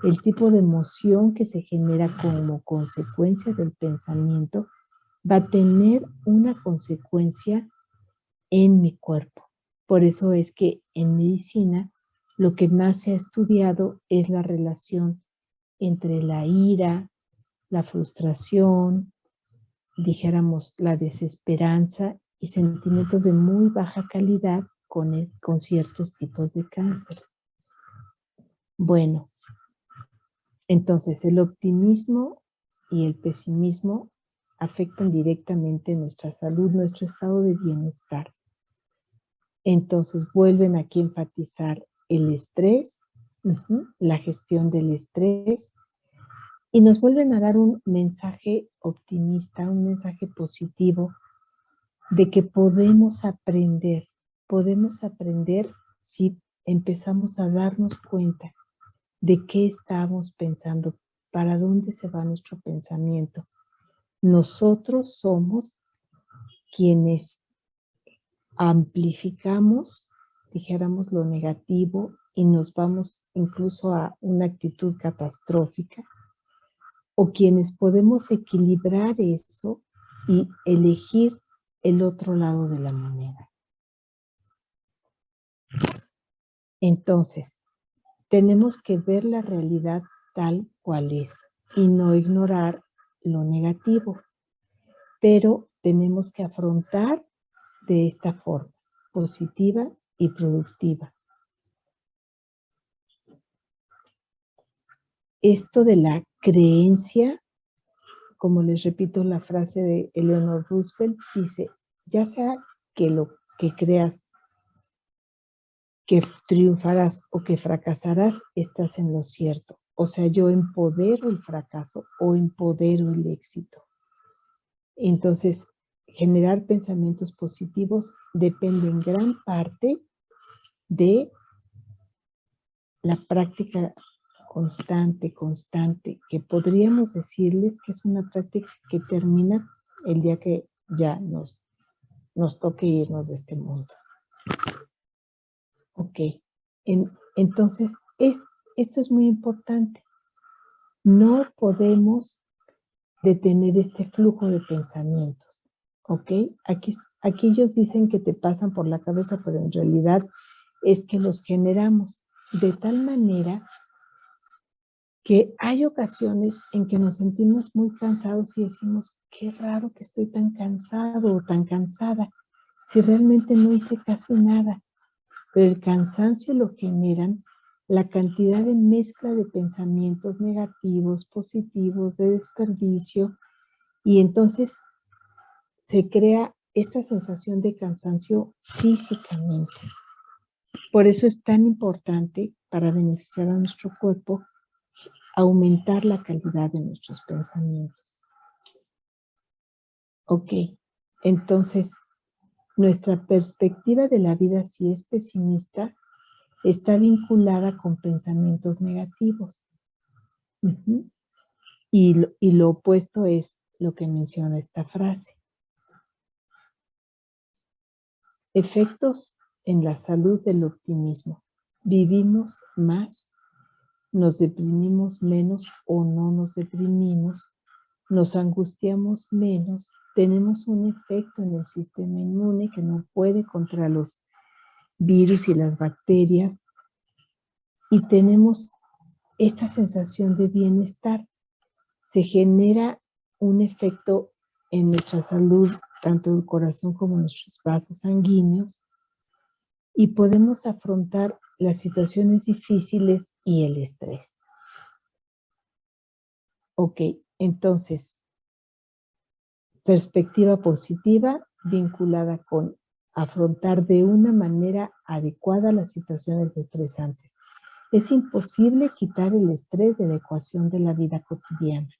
El tipo de emoción que se genera como consecuencia del pensamiento va a tener una consecuencia en mi cuerpo. Por eso es que en medicina lo que más se ha estudiado es la relación entre la ira, la frustración, dijéramos la desesperanza y sentimientos de muy baja calidad con ciertos tipos de cáncer. Bueno, entonces el optimismo y el pesimismo afectan directamente nuestra salud, nuestro estado de bienestar. Entonces vuelven aquí a enfatizar el estrés, la gestión del estrés, y nos vuelven a dar un mensaje optimista, un mensaje positivo de que podemos aprender si empezamos a darnos cuenta de qué estamos pensando, para dónde se va nuestro pensamiento. Nosotros somos quienes amplificamos, dijéramos, lo negativo y nos vamos incluso a una actitud catastrófica, o quienes podemos equilibrar eso y elegir el otro lado de la moneda. Entonces, tenemos que ver la realidad tal cual es y no ignorar lo negativo, pero tenemos que afrontar de esta forma, positiva y productiva. Esto de la creencia, como les repito la frase de Eleanor Roosevelt, dice, ya sea que lo que creas que triunfarás o que fracasarás, estás en lo cierto. O sea, yo empodero el fracaso o empodero el éxito. Entonces, generar pensamientos positivos depende en gran parte de la práctica constante, que podríamos decirles que es una práctica que termina el día que ya nos toque irnos de este mundo. Ok, entonces esto es muy importante. No podemos detener este flujo de pensamientos, ¿ok? Aquí ellos dicen que te pasan por la cabeza, pero en realidad es que los generamos de tal manera que hay ocasiones en que nos sentimos muy cansados y decimos, qué raro que estoy tan cansado o tan cansada, si realmente no hice casi nada. Pero el cansancio lo generan la cantidad de mezcla de pensamientos negativos, positivos, de desperdicio, y entonces se crea esta sensación de cansancio físicamente. Por eso es tan importante para beneficiar a nuestro cuerpo aumentar la calidad de nuestros pensamientos. Ok, entonces nuestra perspectiva de la vida, si es pesimista, está vinculada con pensamientos negativos. Y lo opuesto es lo que menciona esta frase. Efectos en la salud del optimismo. Vivimos más, nos deprimimos menos o no nos deprimimos, nos angustiamos menos, tenemos un efecto en el sistema inmune que no puede contra los virus y las bacterias, y tenemos esta sensación de bienestar. Se genera un efecto en nuestra salud, tanto el corazón como nuestros vasos sanguíneos, y podemos afrontar las situaciones difíciles y el estrés. Ok, entonces, perspectiva positiva vinculada con afrontar de una manera adecuada las situaciones estresantes. Es imposible quitar el estrés de la ecuación de la vida cotidiana.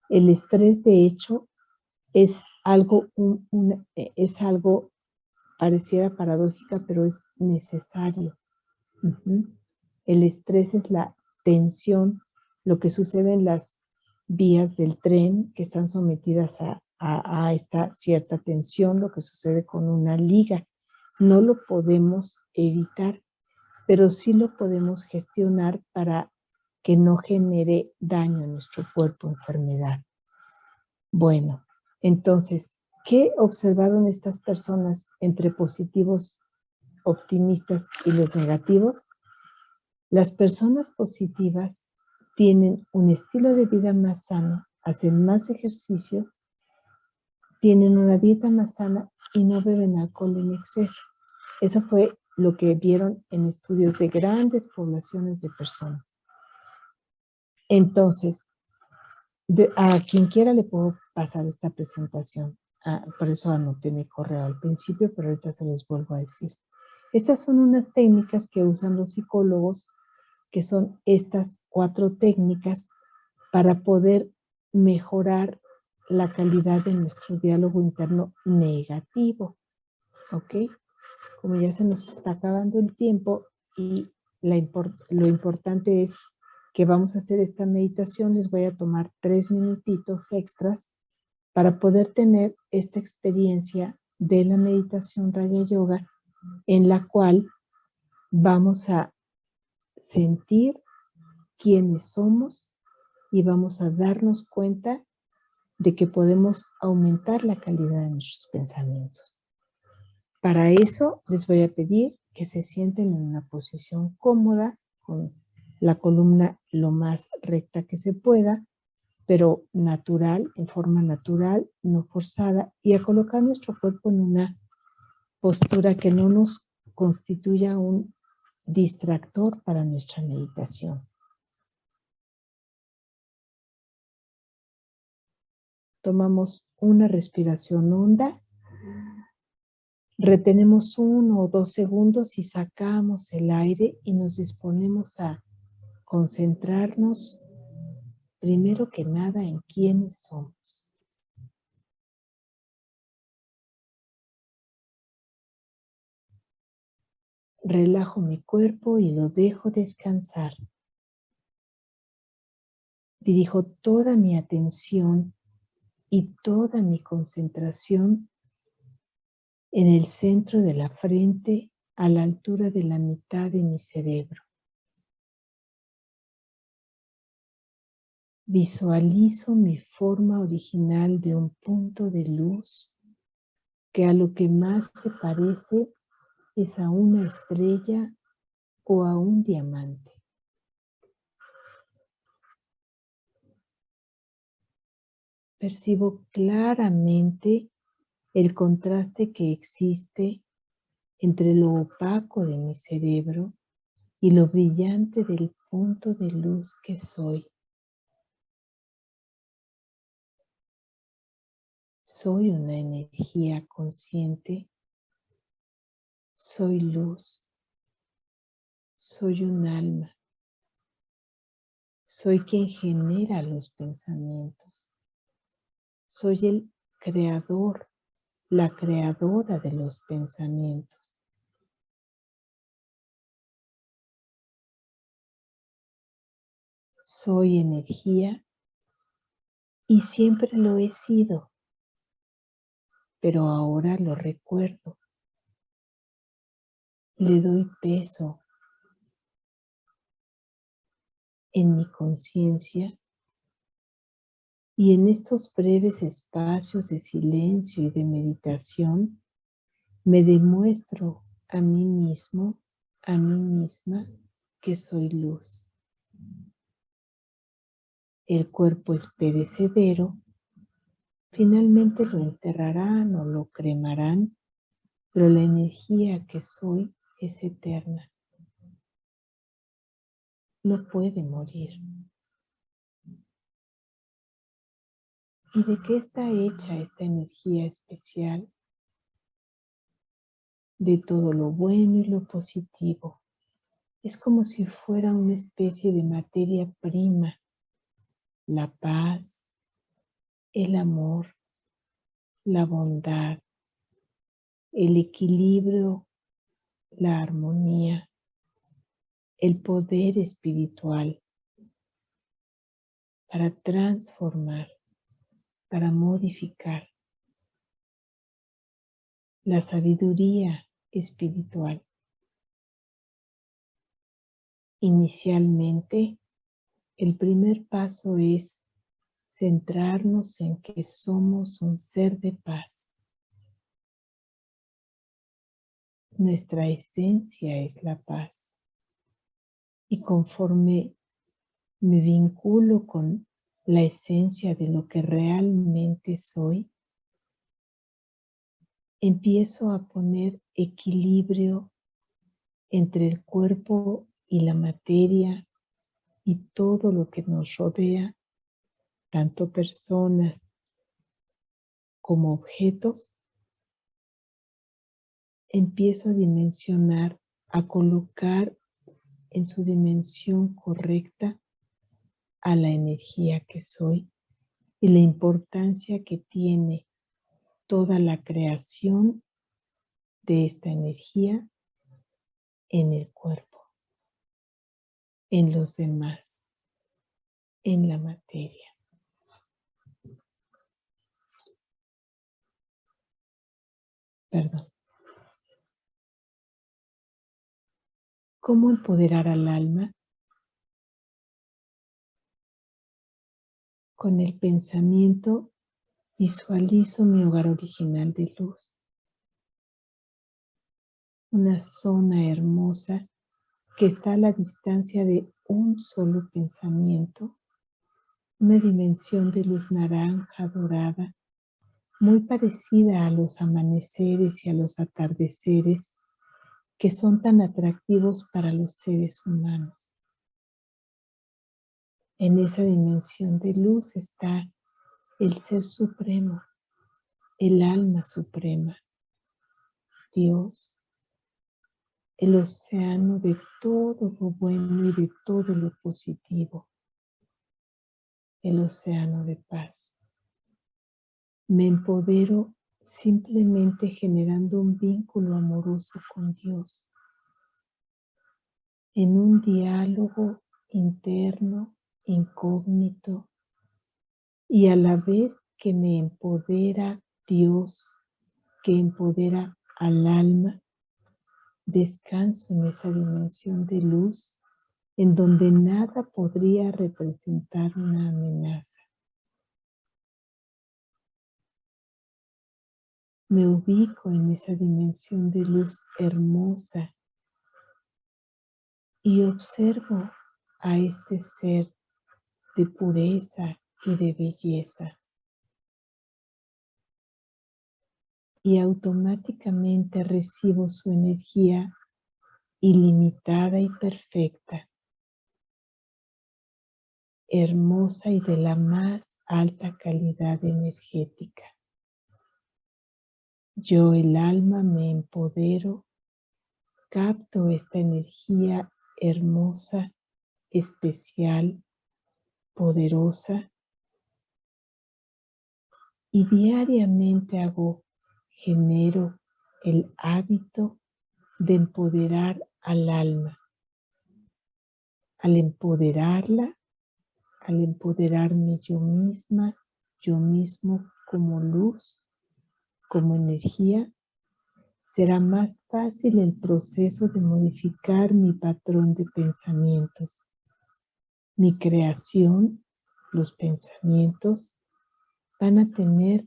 El estrés, de hecho, es algo, pareciera paradójica, pero es necesario. El estrés es la tensión, lo que sucede en las vías del tren que están sometidas a esta cierta tensión, lo que sucede con una liga. No lo podemos evitar, pero sí lo podemos gestionar para que no genere daño en nuestro cuerpo, enfermedad. Bueno, entonces, ¿qué observaron estas personas entre positivos, optimistas y los negativos? Las personas positivas tienen un estilo de vida más sano, hacen más ejercicio, tienen una dieta más sana y no beben alcohol en exceso. Eso fue lo que vieron en estudios de grandes poblaciones de personas. Entonces, a quien quiera le puedo pasar esta presentación. Por eso anoté mi correo al principio, pero ahorita se los vuelvo a decir. Estas son unas técnicas que usan los psicólogos, que son estas 4 técnicas para poder mejorar la calidad de nuestro diálogo interno negativo. ¿Ok? Como ya se nos está acabando el tiempo y lo importante es que vamos a hacer esta meditación, les voy a tomar 3 minutitos extras para poder tener esta experiencia de la meditación Raja Yoga, en la cual vamos a sentir quiénes somos y vamos a darnos cuenta de que podemos aumentar la calidad de nuestros pensamientos. Para eso les voy a pedir que se sienten en una posición cómoda, con la columna lo más recta que se pueda, pero natural, en forma natural, no forzada, y a colocar nuestro cuerpo en una postura que no nos constituya un distractor para nuestra meditación. Tomamos una respiración honda, retenemos 1 o 2 segundos y sacamos el aire y nos disponemos a concentrarnos primero que nada en quiénes somos. Relajo mi cuerpo y lo dejo descansar. Dirijo toda mi atención y toda mi concentración en el centro de la frente, a la altura de la mitad de mi cerebro. Visualizo mi forma original de un punto de luz que a lo que más se parece es a una estrella o a un diamante. Percibo claramente el contraste que existe entre lo opaco de mi cerebro y lo brillante del punto de luz que soy. Soy una energía consciente, soy luz, soy un alma, soy quien genera los pensamientos, soy el creador, la creadora de los pensamientos. Soy energía y siempre lo he sido, pero ahora lo recuerdo. Le doy peso en mi conciencia y en estos breves espacios de silencio y de meditación me demuestro a mí mismo, a mí misma, que soy luz. El cuerpo es perecedero, finalmente lo enterrarán o lo cremarán, pero la energía que soy es eterna. No puede morir. ¿Y de qué está hecha esta energía especial? De todo lo bueno y lo positivo. Es como si fuera una especie de materia prima, la paz, el amor, la bondad, el equilibrio, la armonía, el poder espiritual para transformar, para modificar, la sabiduría espiritual. Inicialmente, el primer paso es centrarnos en que somos un ser de paz. Nuestra esencia es la paz. Y conforme me vinculo con la esencia de lo que realmente soy, empiezo a poner equilibrio entre el cuerpo y la materia y todo lo que nos rodea, tanto personas como objetos. Empiezo a dimensionar, a colocar en su dimensión correcta a la energía que soy y la importancia que tiene toda la creación de esta energía en el cuerpo, en los demás, en la materia. Perdón. ¿Cómo empoderar al alma? Con el pensamiento visualizo mi hogar original de luz. Una zona hermosa que está a la distancia de un solo pensamiento, una dimensión de luz naranja dorada, muy parecida a los amaneceres y a los atardeceres que son tan atractivos para los seres humanos. En esa dimensión de luz está el Ser Supremo, el Alma Suprema, Dios, el océano de todo lo bueno y de todo lo positivo, el océano de paz. Me empodero simplemente generando un vínculo amoroso con Dios, en un diálogo interno, incógnito, y a la vez que me empodera Dios, que empodera al alma, descanso en esa dimensión de luz en donde nada podría representar una amenaza. Me ubico en esa dimensión de luz hermosa y observo a este ser de pureza y de belleza. Y automáticamente recibo su energía ilimitada y perfecta, hermosa y de la más alta calidad energética. Yo, el alma, me empodero, capto esta energía hermosa, especial, poderosa, y diariamente genero el hábito de empoderar al alma. Al empoderarla, al empoderarme yo misma, yo mismo como luz, como energía, será más fácil el proceso de modificar mi patrón de pensamientos. Mi creación, los pensamientos, van a tener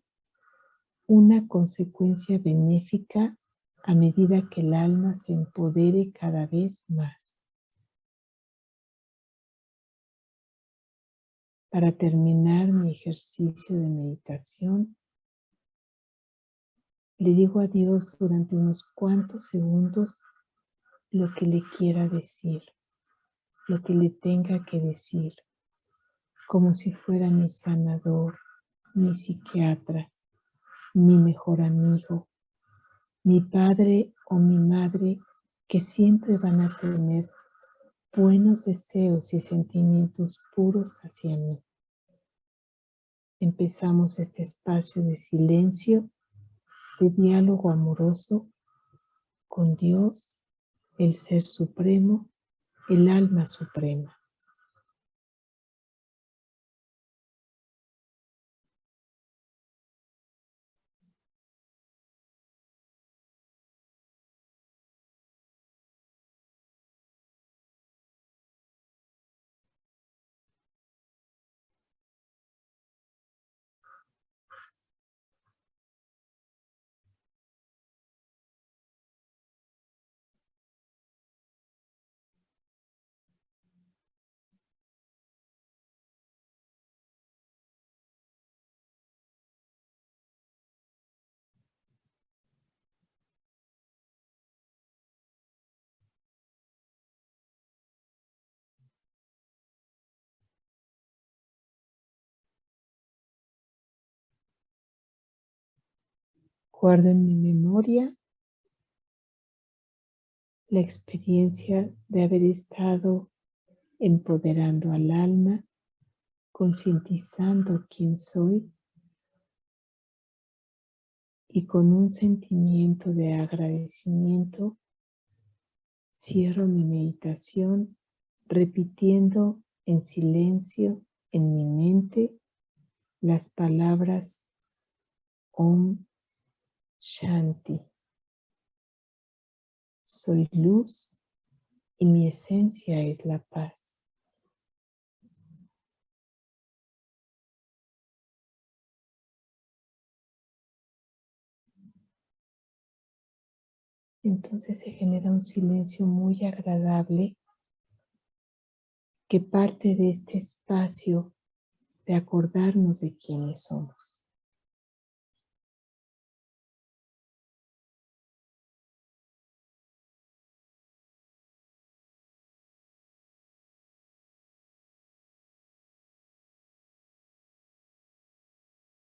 una consecuencia benéfica a medida que el alma se empodere cada vez más. Para terminar mi ejercicio de meditación, le digo a Dios durante unos cuantos segundos lo que le quiera decir, lo que le tenga que decir, como si fuera mi sanador, mi psiquiatra, mi mejor amigo, mi padre o mi madre, que siempre van a tener buenos deseos y sentimientos puros hacia mí. Empezamos este espacio de silencio, de diálogo amoroso con Dios, el Ser Supremo, el Alma Suprema. Guardo en mi memoria la experiencia de haber estado empoderando al alma, concientizando quién soy y con un sentimiento de agradecimiento cierro mi meditación repitiendo en silencio en mi mente las palabras Om Shanti. Soy luz y mi esencia es la paz. Entonces se genera un silencio muy agradable que parte de este espacio de acordarnos de quiénes somos.